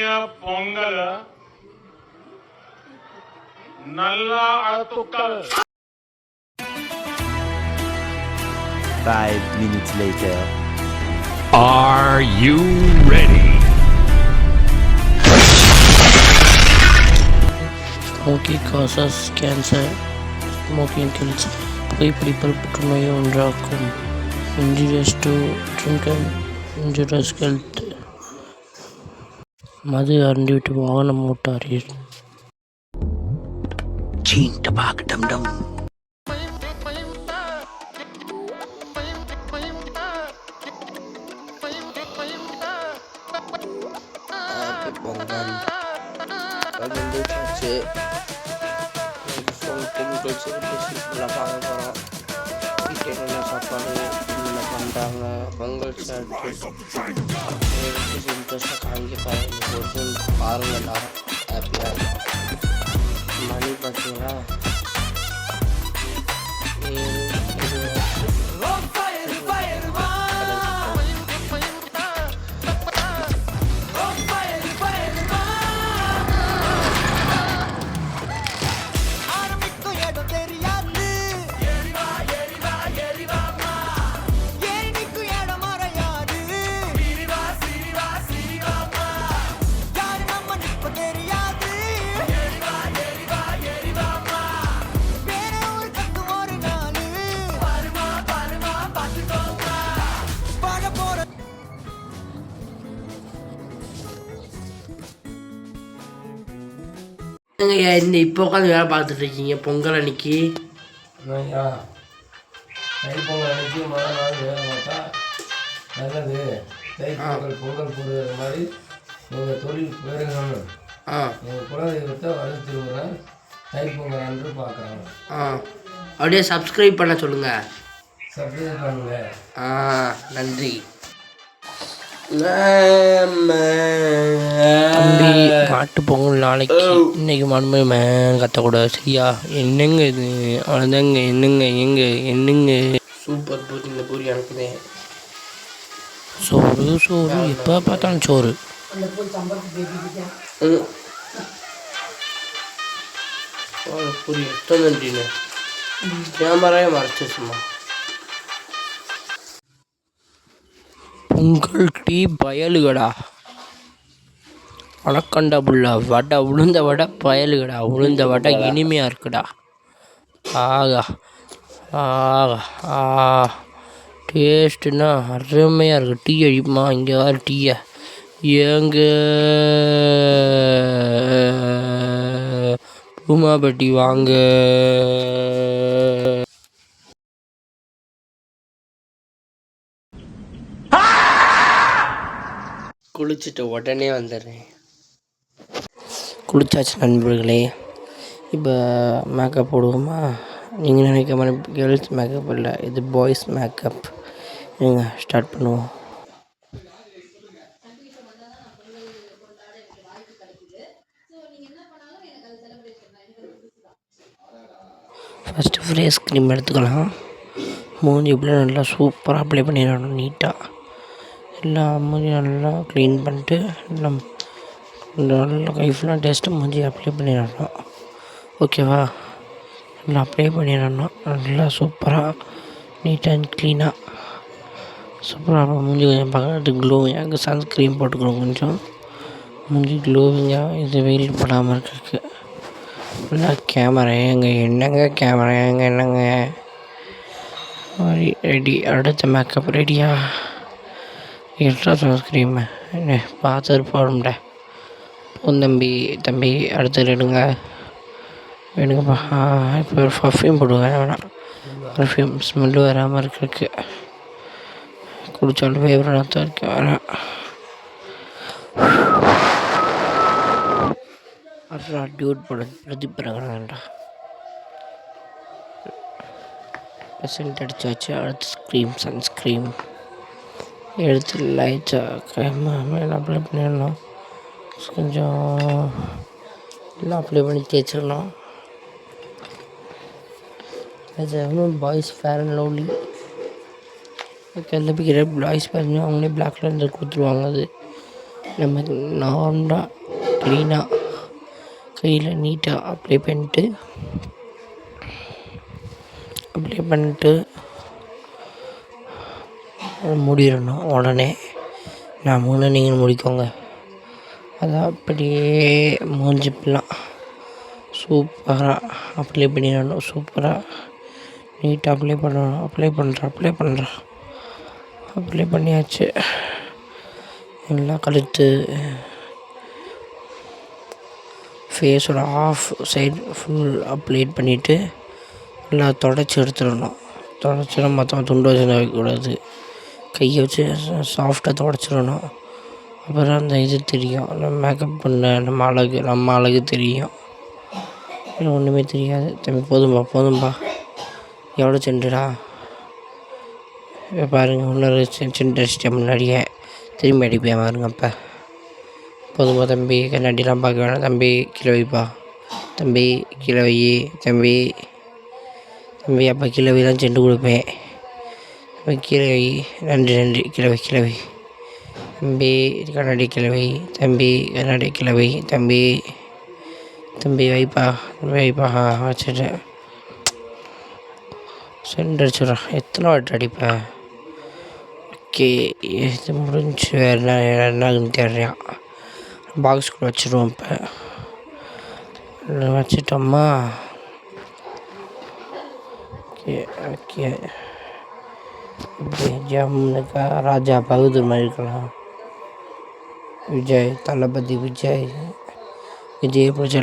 இனிய பொங்கல் நல்ல வாழ்த்துக்கள். 5 minutes later. Are you ready? Smoking causes cancer. Smoking kills. புகைப்பிடிப்பல் புற்றுநோயை உண்டாக்கும். Injurious to drink and injurious health. மது அருந்திவிட்டு வாகனம் ஓட்டாரீர். Ching tabak dum dum. Pongal வந்துச்சு. பொங்கல் சிம்பிளாக பார்க்க போகிறோம். வீட்டில் என்ன சாப்பாடு என்ன பண்ணுறாங்க பொங்கல் சாப்பிட்டு இன்ட்ரெஸ்ட்டாக காமிக்க பாருங்கள் எல்லாரும் ஹாப்பியாக. மணி பார்த்தீங்கன்னா 7:20. இந்த இப்போ உட்காந்து வேலை பார்த்துட்டு இருக்கீங்க பொங்கல் அன்னைக்கு. தை பொங்கல் அன்னைக்கு முதல் நாள் வேலை பார்த்தா நல்லது. தை பொங்கல் பொங்கல் போடுற மாதிரி எங்கள் தொழில் பெருகணும். எங்கள் குலதெய்வத்தை வளர்த்துருவுறேன் தை பொங்கல் அன்று பார்க்குறாங்க. அப்படியே சப்ஸ்கிரைப் பண்ண சொல்லுங்கள். சப்ஸ்கிரைப் பண்ணுங்க. நன்றி. தம்பி மாட்டு பொங்கல் நாளைக்கு. இன்னைக்கு மண்மை கத்தக்கூடாது சரியா? என்னங்க இது அவ்வளோதாங்க. என்னங்க சூப்பர் பூரி. இந்த பூரி அனுப்புதேன். சோறு எப்போ பார்த்தாலும் சோறு. பூரி எத்தனை நன்றின்னு கேமராவே மறைச்சு சும்மா. பொங்கல் டீ பயலுகடா. வணக்கண்டா புள்ள. வடை உளுந்த வடை பயலுகடா. உளுந்த வடை இனிமையாக இருக்குடா. ஆகா டேஸ்ட்டுன்னா அருமையாக இருக்குது. டீ அடிப்புமா இங்கே வர டீயை ஏங்க பூமாப்பட்டி வாங்க. குளிச்சுட்டு உடனே வந்துடுறேன். குளிச்சாச்சு நண்பர்களே. இப்போ மேக்கப் போடுவோமா? நீங்கள் நினைக்கிற மாதிரி கேர்ள்ஸ் மேக்கப் இல்லை, இது பாய்ஸ் மேக்கப். நீங்கள் ஸ்டார்ட் பண்ணுவோம். ஃபஸ்ட்டு ஃபேஸ் க்ரீம் எடுத்துக்கலாம். மூஞ்சி இப்படி நல்லா சூப்பராக அப்ளை பண்ணிடணும் நீட்டாக. எல்லா மூஞ்சியும் நல்லா க்ளீன் பண்ணிட்டு நல்லா கை ஃபுல்லாக டெஸ்ட்டு மூஞ்சி அப்ளை பண்ணிடணும். ஓகேவா? நல்லா அப்ளை பண்ணிடணும் நல்லா சூப்பராக நீட்டாக அண்ட் க்ளீனாக சூப்பராக. மூஞ்சி கொஞ்சம் பார்க்கறதுக்கு க்ளோவிங்காக சன்ஸ்க்ரீம் போட்டுக்கணும். கொஞ்சம் மூஞ்சி க்ளோவிங்காக இது வெயில் படாமல் இருக்கிறதுக்கு. நல்லா கேமரா என்னங்க ரெடி. அடுத்த மேக்கப் ரெடியா? எக்ஸ்ட்ரா சன்ஸ்க்ரீமு என்ன பார்த்து போடும்ட. தம்பி அடுத்தது எடுங்கப்பா. இப்போ ஒரு பர்ஃப்யூம் போடுங்க. வேணாம் பர்ஃப்யூம் ஸ்மெல்லு வராமல் இருக்கிறதுக்கு. குடித்தாலும் ஃபேவரட்டாக தான் இருக்கு. வேணாம் டியூட் போட பிரதிபரங்கடா. பெர்சன்ட் அடித்து வச்சு அடுத்து சன்ஸ்க்ரீம் எடுத்து லைட்டாக மேலே அப்ளை பண்ணிடணும். கொஞ்சம் எல்லாம் அப்ளை பண்ணி தேய்ச்சிடணும். அது boys fair and lovely. Okay அந்த பிக்கிற பாய்ஸ் ஃபேர் அவங்களே பிளாக் கலர் கொடுத்துருவாங்க. அது நம்ம நார்மலாக க்ளீனாக கையில் நீட்டாக அப்ளை பண்ணிட்டு மூடிடணும். உடனே நான் நீங்கள் முடிக்கோங்க. அதை அப்படியே மூஞ்சிப்பெல்லாம் சூப்பராக அப்ளை பண்ணிடணும். சூப்பராக நீட்டாக அப்ளை பண்ணணும். அப்ளை பண்ணியாச்சு. எல்லாம் கழுத்து ஃபேஸோட ஆஃப் சைடு ஃபுல் அப்ளை பண்ணிவிட்டு எல்லாம் தொடச்சி எடுத்துடணும். தொடச்சிடும் மொத்தமாக துண்டு வச்சு வைக்கக்கூடாது. கையை வச்சு சாஃப்டாக தொடச்சிடணும். அப்புறம் அந்த இது தெரியும், நம்ம மேக்கப் பண்ண நம்ம அழகு தெரியும். ஒன்றுமே தெரியாது. தம்பி போதும்பா எவ்வளோ சென்டுடா பாருங்கள். இன்னொரு சென்ட் அடிச்சிட்டேன் முன்னாடியே, திரும்பி அடிப்பேன் பாருங்க. அப்போ போதும்பா தம்பி, கண்ணாடிலாம் பார்க்க வேணாம் தம்பி. கீழே வைப்பா தம்பி, கீழே வை தம்பி. அப்போ கீழே வை தான் செண்டு கொடுப்பேன். கீழே வை. நன்றி. கீழே வை தம்பி. கண்ணாடி கீழே வை தம்பி. கண்ணாடி கீழே வை தம்பி. வைப்பா வச்சுட்டேன். சென்ட் அடிச்சுட்றான். எத்தனை வாட்டி அடிப்பேன்? ஓகே, இது முடிஞ்சு. வேறு என்னன்னு தெரியான். பாக்ஸ்குள்ளே வச்சுருவோம். இப்போ வச்சிட்டோம்மா. ஓகே இப்படி ஜம்முனுக்கா ராஜா பகதூர் மாதிரி இருக்கலாம். தளபதி விஜய் பிடிச்ச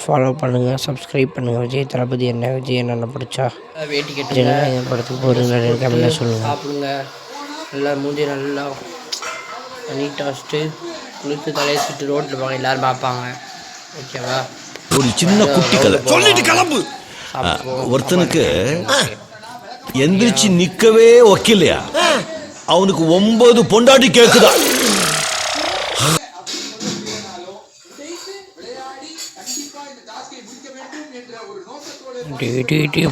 ஃபாலோ பண்ணுங்கள், சப்ஸ்கிரைப் பண்ணுங்கள். விஜய் தளபதி விஜய் என்னென்ன பிடிச்சா வேட்டி கட்டுங்க, படத்துக்கு போகிறீங்க கமெண்ட்டில் சொல்லுங்கள். சாப்பிடுங்க. நல்லா மூஞ்சி நல்லா நீட்டாக வச்சுட்டு குளித்து தலையை சுட்டு ரோட்டில் போங்க, எல்லோரும் பார்ப்பாங்க. ஓகேவா? ஒரு சின்ன குட்டி கதை சொல்லிட்டு கிளம்பு. ஒருத்தனுக்கு எந்திரிச்சு நிக்கவே ஒக்கில்லையா, அவனுக்கு 9 பொண்டாட்டி கேக்குதா.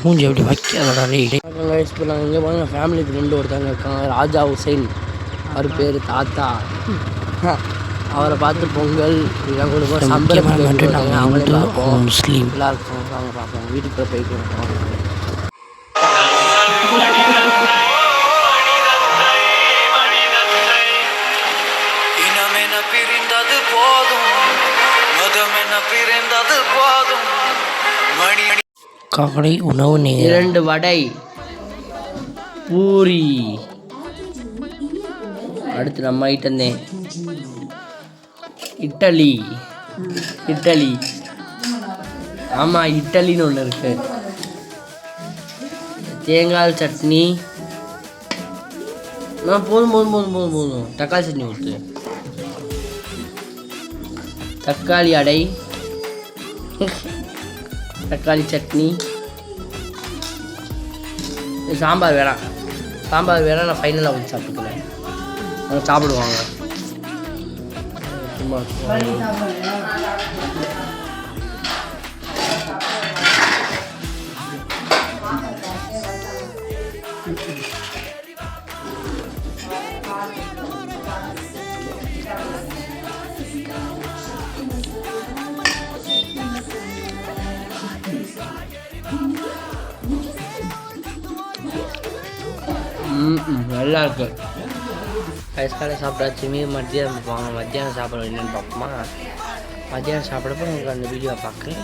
மூஞ்சி அப்படி வைக்காதடா. இப்போ நாங்கள் இங்கே பாருங்க, ஃபேமிலி ஃப்ரெண்டு ஒருத்தவங்க இருக்காங்க, ராஜா ஹுசைன். அவர் பேர் தாத்தா. அவரை பார்த்து பொங்கல் இதெல்லாம் கொடுப்போம். அவங்களே பார்ப்போம். முஸ்லீம் எல்லாம் இருக்கும். வாங்க பார்ப்போம். வீட்டுக்குள்ளே போயிட்டு இருக்கோம். காலை உணவு நேரம். 2 வடை, பூரி. அடுத்து நம்ம ஐட்டந்தே இட்டலி. ஆமாம், இட்டலின்னு ஒன்று இருக்கு. தேங்காய் சட்னி. போதும். தக்காளி சட்னி கொடுத்து. தக்காளி அடை, தக்காளி சட்னி. சாம்பார் வேணாம். நான் ஃபைனலாக ஊற்றி சாப்பிட்டுக்கிறேன். அவங்க சாப்பிடுவாங்க. சும்மா நல்லா இருக்கு. வயசுக்கால சாப்பிட்டாச்சு. மத்தியானம் போவாங்க. மத்தியானம் சாப்பிட என்னென்னு பார்ப்போமா? மத்தியானம் சாப்பிட்றப்ப உங்களுக்கு அந்த வீடியோ பார்க்குறேன்.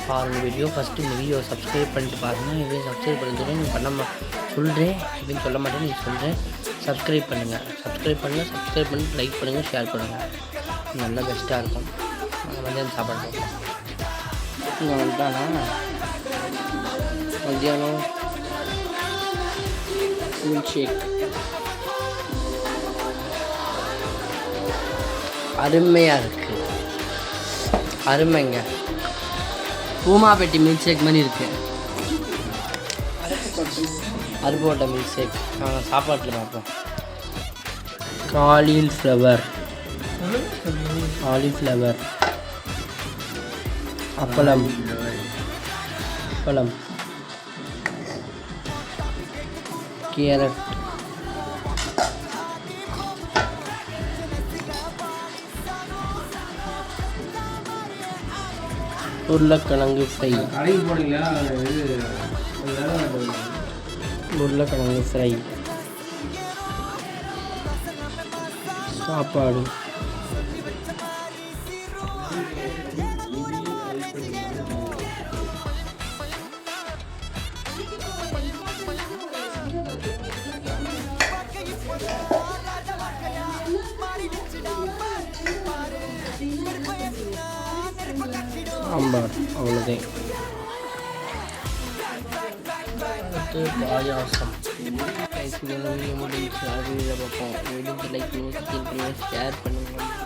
பாருங்கள் வீடியோ. ஃபஸ்ட்டு இந்த வீடியோவை சப்ஸ்கிரைப் பண்ணிட்டு பாருங்கள். எப்படியும் சப்ஸ்கிரைப் பண்ண சொல்லி நீங்கள் பண்ண சொல்கிறேன். எப்படின்னு சொல்ல மாட்டேன், நீங்கள் சொல்கிறேன். சப்ஸ்கிரைப் பண்ணுங்கள். சப்ஸ்கிரைப் பண்ணிட்டு லைக் பண்ணுங்கள், ஷேர் பண்ணுங்கள். நல்லா பெஸ்ட்டாக இருக்கும். மத்தியானம் சாப்பாடு இங்கே வந்துட்டானா? மத்தியானம் மில்க் ஷேக் அருமையாக இருக்குது. அருமைங்க. பூமாப்பேட்டி மில்க் ஷேக் மாதிரி இருக்குது. அருப்போட்ட மில்க் ஷேக். நாங்கள் சாப்பாட்டில் பார்ப்போம். காலிஃப்ளவர் அப்பளம் கேரட், உருளைக்கிழங்கு ஃப்ரை. கடைக்கு போனீங்களா இது உருளைக்கிழங்கு ஃப்ரை. சாப்பாடு. சாம்பார். அவ்வளோதான். அடுத்து பாயாசம். வீடியோ முடிஞ்சு அது பார்ப்போம். வீடியோ லைக் ஷேர் பண்ணுங்கள்.